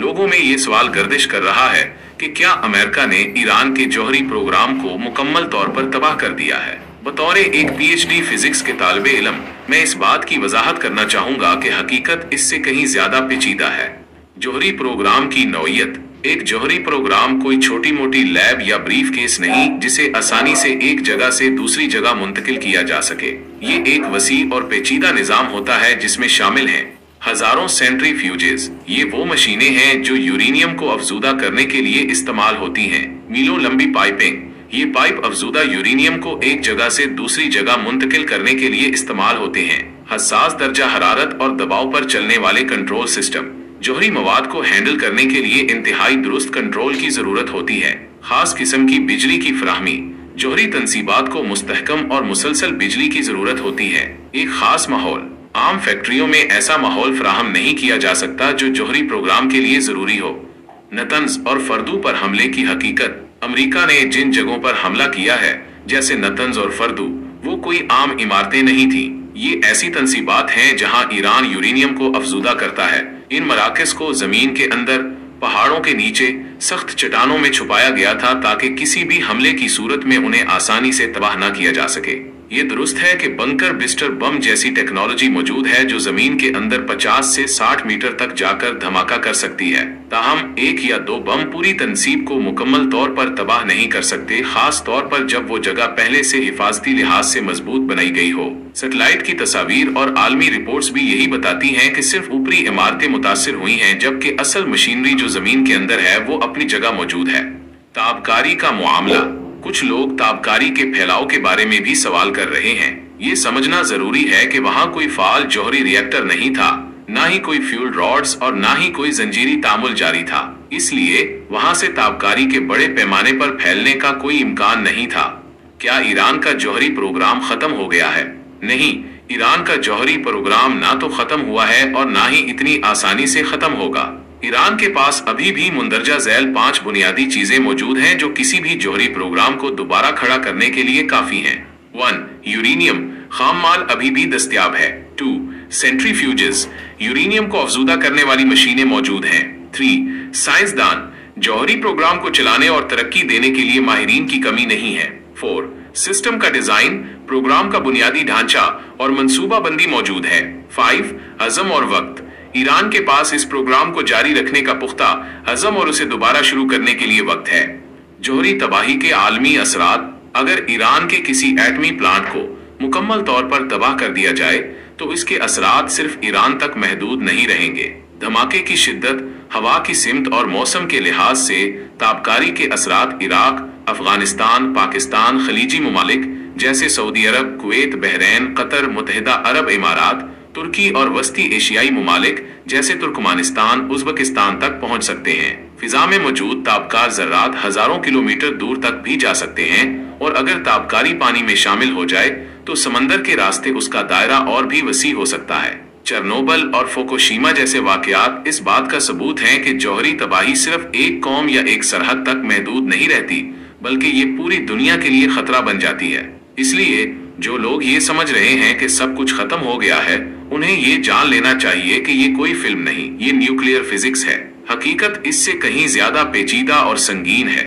लोगों में ये सवाल गर्दिश कर रहा है कि क्या अमेरिका ने ईरान के जौहरी प्रोग्राम को मुकम्मल तौर पर तबाह कर दिया है। बतौर एक पीएचडी फिजिक्स के तालिबे इल्म मैं इस बात की वजाहत करना चाहूंगा कि हकीकत इससे कहीं ज्यादा पेचीदा है। जौहरी प्रोग्राम की नौइयत। एक जौहरी प्रोग्राम कोई छोटी मोटी लैब या ब्रीफ केस नहीं जिसे आसानी से एक जगह से दूसरी जगह मुंतकिल किया जा सके। ये एक वसी और पेचीदा निजाम होता है जिसमें शामिल हैं हजारों सेंट्रीफ्यूजेस। ये वो मशीनें हैं जो यूरेनियम को अफजूदा करने के लिए इस्तेमाल होती हैं। मीलों लंबी पाइपिंग। ये पाइप अफजूदा यूरेनियम को एक जगह से दूसरी जगह मुंतकिल करने के लिए इस्तेमाल होते हैं। हसास दर्जा हरारत और दबाव पर चलने वाले कंट्रोल सिस्टम। जौहरी मवाद को हैंडल करने के लिए इंतहाई दुरुस्त कंट्रोल की जरूरत होती है। खास किस्म की बिजली की फराहमी। जौहरी तनसीबात को मुस्तहकम और मुसलसल बिजली की जरूरत होती है। एक खास माहौल। आम फैक्ट्रियों में ऐसा माहौल फराहम नहीं किया जा सकता जो जौहरी प्रोग्राम के लिए जरूरी हो। नतंज और फर्दू पर हमले की हकीकत। अमेरिका ने जिन जगहों पर हमला किया है जैसे नतंज और फर्दू, वो कोई आम इमारतें नहीं थी। ये ऐसी तनसीबात हैं जहां ईरान यूरेनियम को अफजूदा करता है। इन मराकज को जमीन के अंदर, पहाड़ों के नीचे, सख्त चट्टानों में छुपाया गया था ताकि किसी भी हमले की सूरत में उन्हें आसानी से तबाह न किया जा सके। ये दुरुस्त है कि बंकर बिस्टर बम जैसी टेक्नोलॉजी मौजूद है जो जमीन के अंदर 50 से 60 मीटर तक जाकर धमाका कर सकती है। ताहम एक या दो बम पूरी तनसीब को मुकम्मल तौर पर तबाह नहीं कर सकते, खास तौर पर जब वो जगह पहले से हिफाजती लिहाज से मजबूत बनाई गई हो। सैटेलाइट की तस्वीर और आलमी रिपोर्ट्स भी यही बताती हैं कि सिर्फ ऊपरी इमारतें मुतासिर हुई हैं जबकि असल मशीनरी जो जमीन के अंदर है वो अपनी जगह मौजूद है। ताबकारी का मामला। कुछ लोग ताबकारी के फैलाव के बारे में भी सवाल कर रहे हैं। ये समझना जरूरी है कि वहाँ कोई फाल जौहरी रिएक्टर नहीं था, ना ही कोई फ्यूल रॉड्स और ना ही कोई जंजीरी तामुल जारी था। इसलिए वहाँ से ताबकारी के बड़े पैमाने पर फैलने का कोई इम्कान नहीं था। क्या ईरान का जौहरी प्रोग्राम खत्म हो गया है? नहीं, ईरान का जौहरी प्रोग्राम ना तो खत्म हुआ है और ना ही इतनी आसानी से खत्म होगा। ईरान के पास अभी भी मुंदरजा झैल 5 बुनियादी चीजें मौजूद हैं जो किसी भी जौहरी प्रोग्राम को दोबारा खड़ा करने के लिए काफी हैं। 1. यूरेनियम खाम माल अभी भी दस्तयाब है। 2. सेंट्रीफ्यूजेस यूरेनियम को अफजूदा करने वाली मशीनें मौजूद हैं। 3. साइंसदान जौहरी प्रोग्राम को चलाने और तरक्की देने के लिए माहिरीन की कमी नहीं है। 4. सिस्टम का डिजाइन प्रोग्राम का बुनियादी ढांचा और मंसूबा बंदी मौजूद है। 5. अज़म और वक्त ईरान के पास इस प्रोग्राम को जारी रखने का पुख्ता अज़म और उसे दोबारा शुरू करने के लिए वक्त है। जौहरी तबाही के आलमी असरात। अगर ईरान के किसी एटमी प्लांट को मुकम्मल तौर पर तबाह कर दिया जाए तो इसके असरात सिर्फ ईरान तक महदूद नहीं रहेंगे। धमाके की शिद्दत, हवा की सिमत और मौसम के लिहाज से ताबकारी के असरात इराक, अफगानिस्तान, पाकिस्तान, खलीजी ममालिक जैसे सऊदी अरब, कुवैत, बहरैन, कतर, मुत्तहिदा अरब इमारात, तुर्की और वस्ती एशियाई ममालिक जैसे तुर्कमानिस्तान, उज़्बेकिस्तान तक पहुंच सकते हैं। फिजा में मौजूद ताबकार ज़र्रात हजारों किलोमीटर दूर तक भी जा सकते हैं और अगर ताबकारी पानी में शामिल हो जाए तो समंदर के रास्ते उसका दायरा और भी वसी हो सकता है। चेरनोबिल और फुकुशिमा जैसे वाकयात इस बात का सबूत हैं कि जौहरी तबाही सिर्फ एक कौम या एक सरहद तक महदूद नहीं रहती, बल्कि ये पूरी दुनिया के लिए खतरा बन जाती है। इसलिए जो लोग ये समझ रहे हैं कि सब कुछ खत्म हो गया है, उन्हें ये जान लेना चाहिए कि ये कोई फिल्म नहीं, ये न्यूक्लियर फिजिक्स है। हकीकत इससे कहीं ज्यादा पेचीदा और संगीन है।